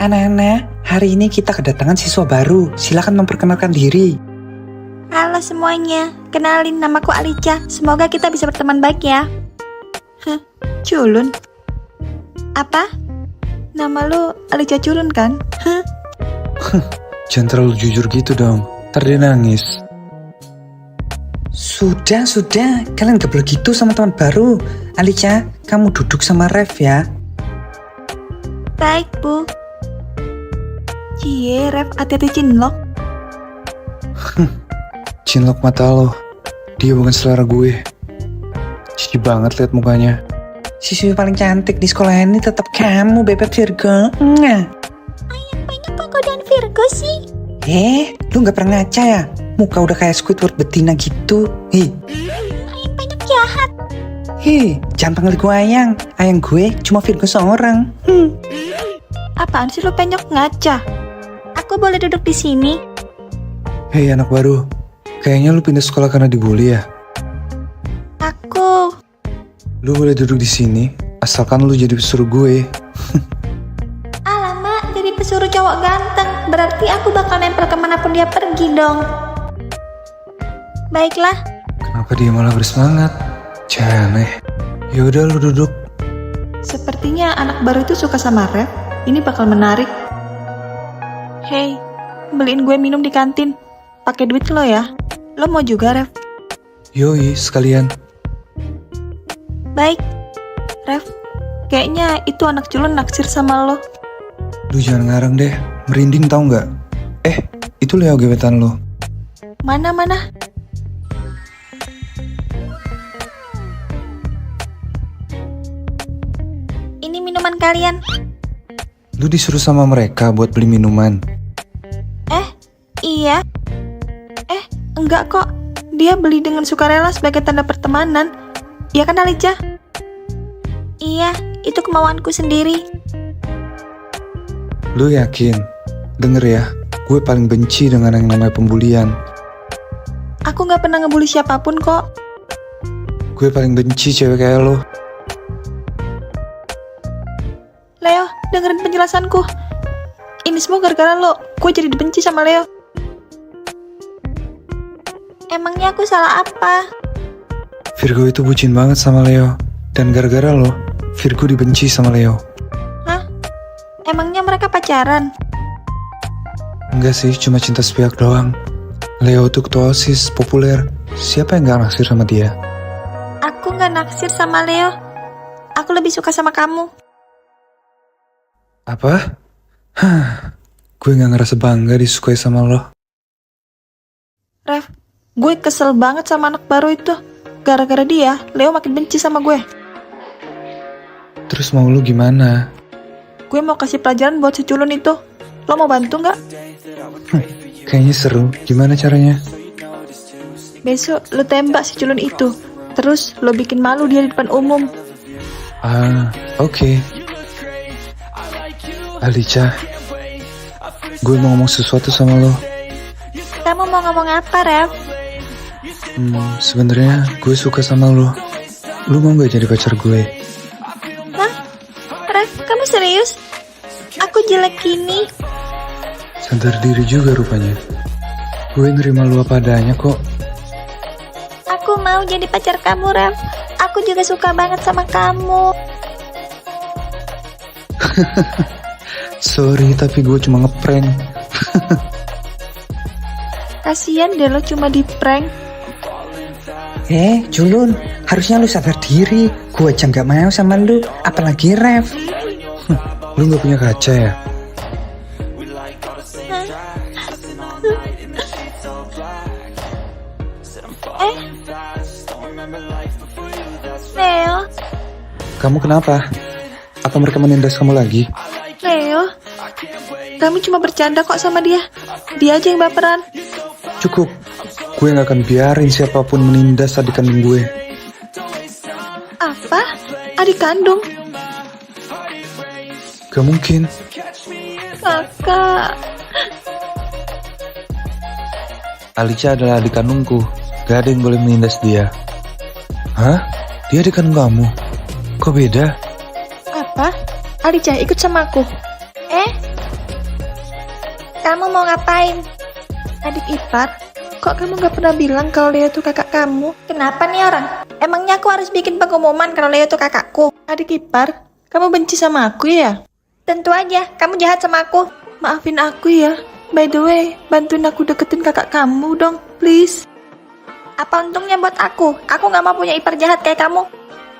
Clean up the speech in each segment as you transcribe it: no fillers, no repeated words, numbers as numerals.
Anak-anak, hari ini kita kedatangan siswa baru. Silakan memperkenalkan diri. Halo semuanya, kenalin namaku Alicia. Semoga kita bisa berteman baik ya. Culun? Apa? Nama lu Alicia Culun kan? Jangan terlalu jujur gitu dong, ntar dia nangis. Sudah. Kalian gak boleh gitu sama teman baru. Alicia, kamu duduk sama Rev ya. Baik, Bu. Cie, Rev, hati-hati cinlok. Cinlok mata lo, dia bukan selera gue. Cici banget liat mukanya. Siswi paling cantik di sekolah ini tetap kamu, Bebek Virgo. Nga. Banyak kok godaan Virgo sih. Lu gak pernah ngaca ya? Muka udah kayak Squidward betina gitu. Ayang banyak jahat. Jangan panggil gue Ayang. Ayang gue cuma Virgo seorang. Apaan sih lu penyok ngaca? Aku boleh duduk di sini? Hei anak baru, kayaknya lu pindah sekolah karena dibully ya? Aku. Lu boleh duduk di sini, asalkan lu jadi pesuruh gue. Alamak, jadi pesuruh cowok ganteng. Berarti aku bakal nempel kemanapun dia pergi dong. Baiklah. Kenapa dia malah bersemangat? Aneh. Yaudah lu duduk. Sepertinya anak baru itu suka sama Rev. Ini bakal menarik. Hey, beliin gue minum di kantin. Pakai duit lo ya. Lo mau juga, Rev? Yoi, sekalian. Baik. Rev, kayaknya itu anak culun naksir sama lo. Lu jangan ngarang deh, merinding tau nggak? Itu Leo gebetan lo. Mana? Ini minuman kalian. Lu disuruh sama mereka buat beli minuman. Iya. Enggak kok. Dia beli dengan sukarela sebagai tanda pertemanan. Iya kan, Alicia? Iya, itu kemauanku sendiri. Lu yakin? Denger ya, gue paling benci dengan yang namanya pembulian. Aku gak pernah ngebully siapapun kok. Gue paling benci cewek kayak lo. Leo, dengerin penjelasanku. Ini semua gara-gara lo. Gue jadi dibenci sama Leo. Emangnya aku salah apa? Virgo itu bucin banget sama Leo. Dan gara-gara lo, Virgo dibenci sama Leo. Hah? Emangnya mereka pacaran? Enggak sih, cuma cinta sepihak doang. Leo tuh ketua OSIS, populer. Siapa yang gak naksir sama dia? Aku gak naksir sama Leo. Aku lebih suka sama kamu. Apa? Gue gak ngerasa bangga disukai sama lo. Rev, gue kesel banget sama anak baru itu. Gara-gara dia, Leo makin benci sama gue. Terus mau lu gimana? Gue mau kasih pelajaran buat si culun itu. Lo mau bantu gak? Kayaknya seru. Gimana caranya? Besok lo tembak si culun itu. Terus lo bikin malu dia di depan umum. Oke. Alicia, gue mau ngomong sesuatu sama lo. Kamu mau ngomong apa, Rev? Sebenarnya gue suka sama lo. Lu mau gak jadi pacar gue? Hah? Rev, kamu serius? Aku jelek gini? Sadar diri juga rupanya. Gue nerima lu apa adanya kok. Aku mau jadi pacar kamu, Rev. Aku juga suka banget sama kamu. Sorry, tapi gue cuma ngeprank. Kasian deh lo cuma di prank. Culun, harusnya lu sadar diri. Gue aja gak mau sama lu, apalagi Rev. Lu gak punya kaca ya? Leo, Kamu kenapa? Apa mereka menindas kamu lagi? Leo, kami cuma bercanda kok sama dia. Dia aja yang baperan. Cukup. Gue gak akan biarin siapapun menindas adik kandung gue. Apa? Adik kandung? Gak mungkin. Kakak. Alicia adalah adik kandungku. Gak ada yang boleh menindas dia. Hah? Dia adik kandung kamu? Kok beda? Apa? Alicia ikut sama aku. Kamu mau ngapain? Adik ipar, kok kamu gak pernah bilang kalau Leo tuh kakak kamu? Kenapa nih orang? Emangnya aku harus bikin pengumuman kalau Leo itu kakakku? Adik ipar, kamu benci sama aku ya? Tentu aja, kamu jahat sama aku. Maafin aku ya. By the way, bantuin aku deketin kakak kamu dong, please. Apa untungnya buat aku? Aku gak mau punya ipar jahat kayak kamu.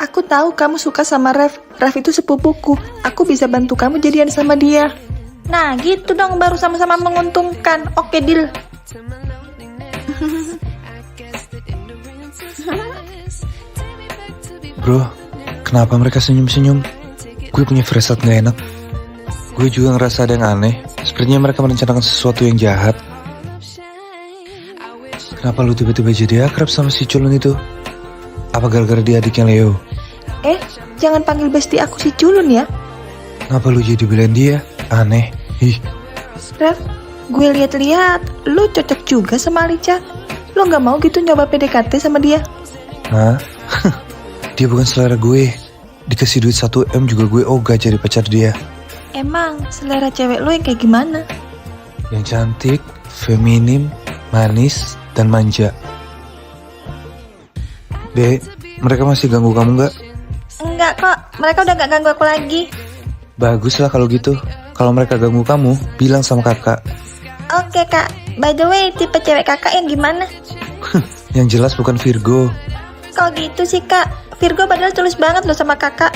Aku tahu kamu suka sama Rev. Rev itu sepupuku. Aku bisa bantu kamu jadian sama dia. Nah gitu dong, baru sama-sama menguntungkan. Oke, deal. Bro, kenapa mereka senyum-senyum? Gue punya firasat gak enak. Gue juga ngerasa ada yang aneh. Sepertinya mereka merencanakan sesuatu yang jahat. Kenapa lu tiba-tiba jadi akrab sama si culun itu? Apa gara-gara dia adiknya Leo? Jangan panggil bestie aku si culun ya. Kenapa lu jadi belain dia? Aneh. Ih, Rev, gue lihat-lihat, lu cocok juga sama Alicia. Lu gak mau gitu nyoba PDKT sama dia? hah? Dia bukan selera gue. Dikasih duit 1 M juga gue ogah jadi pacar dia. Emang selera cewek lu yang kayak gimana? Yang cantik, feminim, manis, dan manja. Dek, mereka masih ganggu kamu gak? Enggak kok, mereka udah gak ganggu aku lagi. Bagus lah kalau gitu. Kalau mereka ganggu kamu, bilang sama kakak. Oke kak, by the way, tipe cewek kakak yang gimana? Yang jelas bukan Virgo. Kok gitu sih kak? Virgo padahal tulus banget loh sama kakak.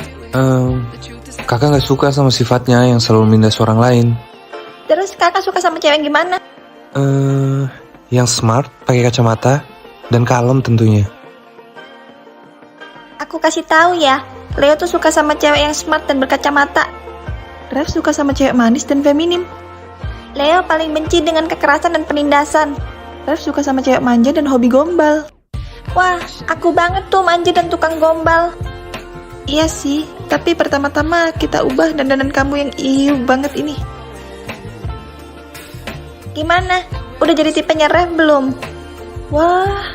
Kakak gak suka sama sifatnya yang selalu mindas orang lain. Terus kakak suka sama cewek yang gimana? Yang smart, pakai kacamata, dan kalem tentunya. Aku kasih tahu ya, Leo tuh suka sama cewek yang smart dan berkacamata. Rev suka sama cewek manis dan feminim. Leo paling benci dengan kekerasan dan penindasan. Rev suka sama cewek manja dan hobi gombal. Wah, aku banget tuh manja dan tukang gombal. Iya sih, tapi pertama-tama kita ubah dandanan kamu yang iu banget ini. Gimana? Udah jadi tipenya Rev belum? Wah,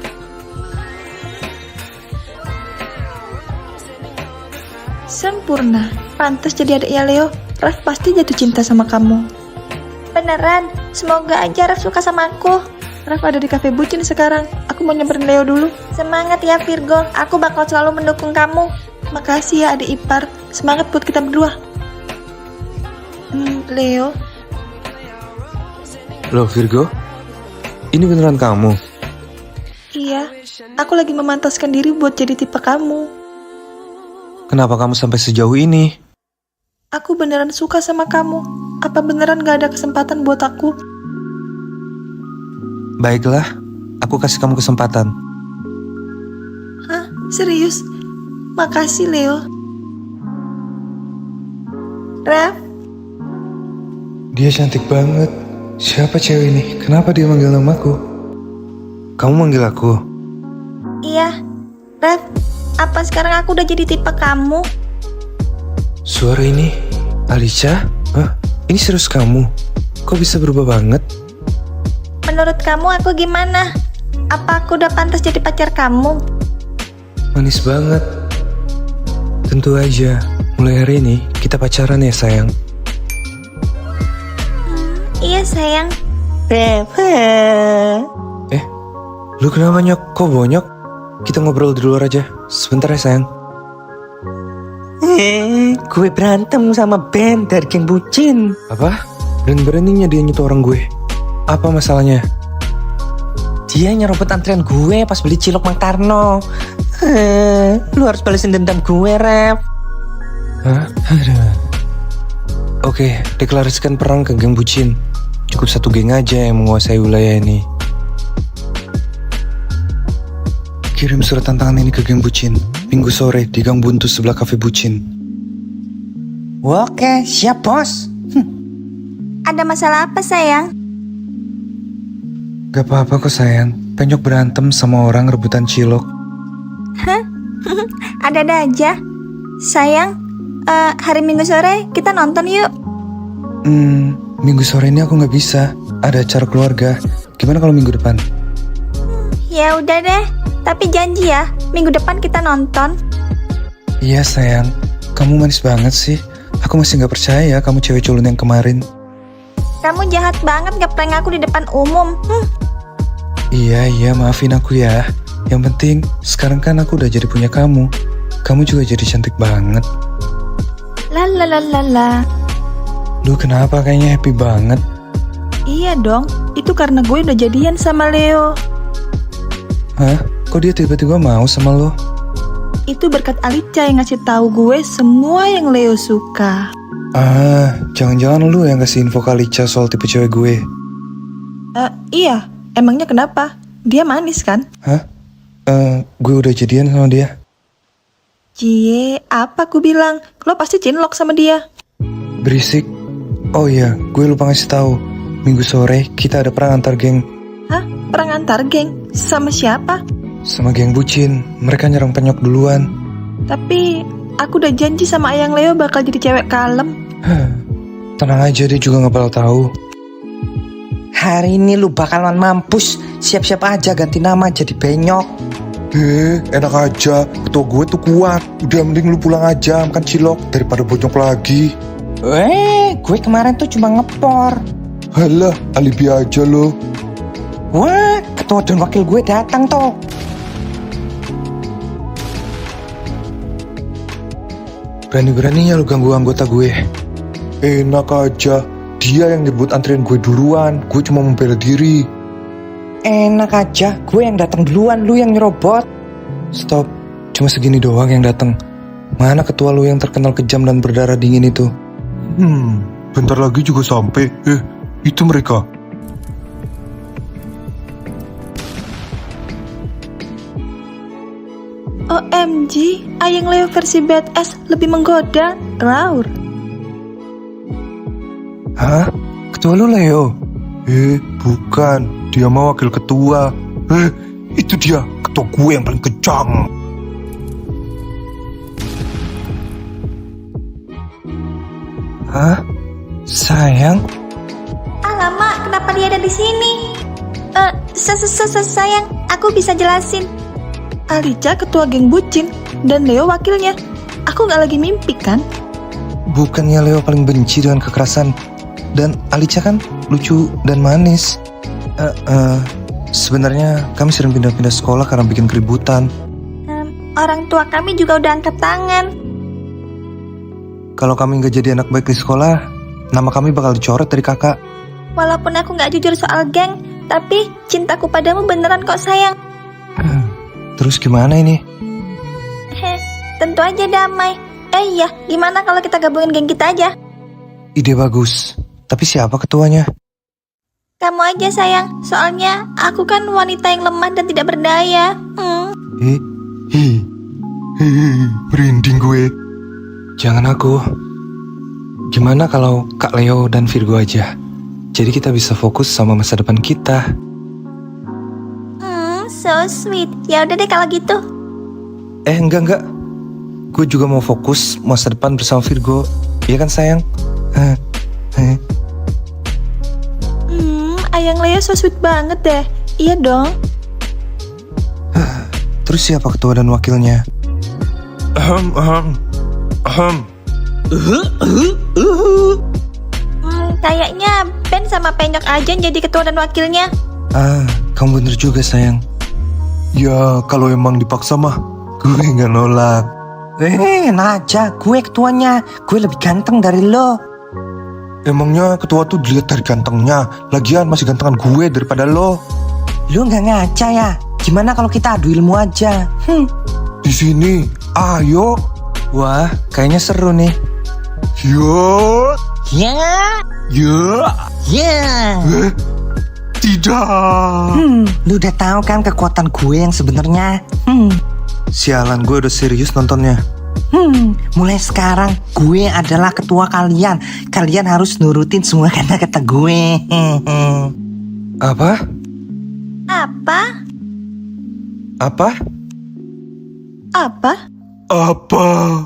sempurna. Pantas jadi adiknya Leo. Rev pasti jatuh cinta sama kamu. Beneran, semoga aja Rev suka sama aku. Rev ada di kafe bucin sekarang. Aku mau nyamperin Leo dulu. Semangat ya Virgo, aku bakal selalu mendukung kamu. Makasih ya adik ipar. Semangat buat kita berdua. Leo, Loh Virgo, ini beneran kamu? iya. Aku lagi memantaskan diri buat jadi tipe kamu. Kenapa kamu sampai sejauh ini? Aku beneran suka sama kamu. Apa beneran gak ada kesempatan buat aku? Baiklah, aku kasih kamu kesempatan. Hah? Serius? Makasih Leo. Rev, Dia cantik banget. Siapa cewek ini? Kenapa dia manggil namaku? Kamu manggil aku? Iya, Rev, apa sekarang aku udah jadi tipe kamu? Suara ini? Alicia? Hah? Ini serius kamu? Kok bisa berubah banget? Menurut kamu aku gimana? Apa aku udah pantas jadi pacar kamu? Manis banget. Tentu aja. Mulai hari ini kita pacaran ya sayang. Iya sayang. Lu kenapa Nyok? Kok bonyok? Kita ngobrol di luar aja. Sebentar ya sayang. Gue berantem sama Ben dari geng bucin. Apa? Dan beraninya dia nyentuh orang gue. Apa masalahnya? Dia nyerobot antrian gue pas beli cilok Mang Karno. Lu harus balesin dendam gue, Rev. Hah? Aduh. Oke, deklarasikan perang ke geng bucin. Cukup satu geng aja yang menguasai wilayah ini. Kirim surat tantangan ini ke geng bucin. Minggu sore di Gang Buntu sebelah kafe bucin. Oke, siap bos. Ada masalah apa sayang? Gak apa-apa kok sayang. Penyok berantem sama orang rebutan cilok. Ada-ada aja. Sayang, hari Minggu sore kita nonton yuk. Minggu sore ini aku gak bisa. Ada acara keluarga. Gimana kalau minggu depan? Ya udah deh, tapi janji ya, minggu depan kita nonton. Iya sayang. Kamu manis banget sih. Aku masih gak percaya kamu cewek culun yang kemarin. Kamu jahat banget ngeprank aku di depan umum. Iya, maafin aku ya. Yang penting sekarang kan aku udah jadi punya kamu. Kamu juga jadi cantik banget. Lalalala. Lu kenapa kayaknya happy banget? Iya dong, itu karena gue udah jadian sama Leo. Hah? Kok dia tiba-tiba mau sama lo? Itu berkat Alicia yang ngasih tahu gue semua yang Leo suka. Jangan-jangan lu yang kasih info ke Alicia soal tipe cewek gue. Iya, emangnya kenapa? Dia manis kan? Hah? Gue udah jadian sama dia. Cie, apa aku bilang? Lo pasti cinlok sama dia. Berisik. Oh iya, gue lupa ngasih tahu. Minggu sore kita ada perang antar geng. Hah? Perang antar geng? Sama siapa? Sama geng bucin. Mereka nyerang penyok duluan. Tapi aku udah janji sama Ayang Leo bakal jadi cewek kalem. Tenang aja, dia juga gak bakal tahu. Hari ini lu bakalan mampus. Siap-siap aja ganti nama jadi Benyok. Enak aja. Ketua gue tuh kuat. Udah mending lu pulang aja makan cilok daripada bonyok lagi. Gue kemarin tuh cuma ngepor. Halah, alibi aja lo. Wah, ketua dan wakil gue datang toh. Berani-beraninya lu ganggu anggota gue. Enak aja. Dia yang nyebut antrian gue duluan. Gue cuma membela diri. Enak aja, gue yang datang duluan, lu yang nyerobot. Stop. Cuma segini doang yang datang. Mana ketua lu yang terkenal kejam dan berdarah dingin itu? Bentar lagi juga sampai. Itu mereka. OMG, Ayang Leo versi badass lebih menggoda. Raur. Hah? Ketua lu Leo? Bukan. Dia mah wakil ketua. Itu dia. Ketua gue yang paling kejam. Hah? Sayang? Alamak, kenapa dia ada di sini? Sayang, aku bisa jelasin. Alicia ketua geng bucin dan Leo wakilnya. Aku gak lagi mimpi kan? Bukannya Leo paling benci dengan kekerasan. Dan Alicia kan lucu dan manis. Sebenarnya kami sering pindah-pindah sekolah karena bikin keributan. Orang tua kami juga udah angkat tangan. Kalau kami nggak jadi anak baik di sekolah, nama kami bakal dicoret dari kakak. Walaupun aku gak jujur soal geng, tapi cintaku padamu beneran kok sayang. Terus gimana ini? Tentu aja damai. Iya, gimana kalau kita gabungin geng kita aja? Ide bagus. Tapi siapa ketuanya? Kamu aja sayang, soalnya aku kan wanita yang lemah dan tidak berdaya. Merinding gue. Jangan aku. Gimana kalau Kak Leo dan Virgo aja? Jadi kita bisa fokus sama masa depan kita. So sweet. Ya udah deh kalau gitu. Enggak. Gue juga mau fokus masa depan bersama Virgo. Iya kan sayang? Ayang Leo so sweet banget deh. Iya dong. Terus siapa ketua dan wakilnya? Kayaknya Ben sama Penyok aja yang jadi ketua dan wakilnya. Kamu bener juga sayang. Ya kalau emang dipaksa mah gue gak nolak. Nah aja, gue ketuanya. Gue lebih ganteng dari lo. Emangnya ketua tuh dilihat dari gantengnya. Lagian masih gantengan gue daripada lo. Lu nggak ngaca ya? Gimana kalau kita adu ilmu aja? Di sini, ayo. Wah, kayaknya seru nih. Yo. Tidak. Lu udah tahu kan kekuatan gue yang sebenarnya? Sialan, gue udah serius nontonnya. Mulai sekarang gue adalah ketua kalian. Kalian harus nurutin semua kata-kata gue. Apa? Apa? Apa? Apa?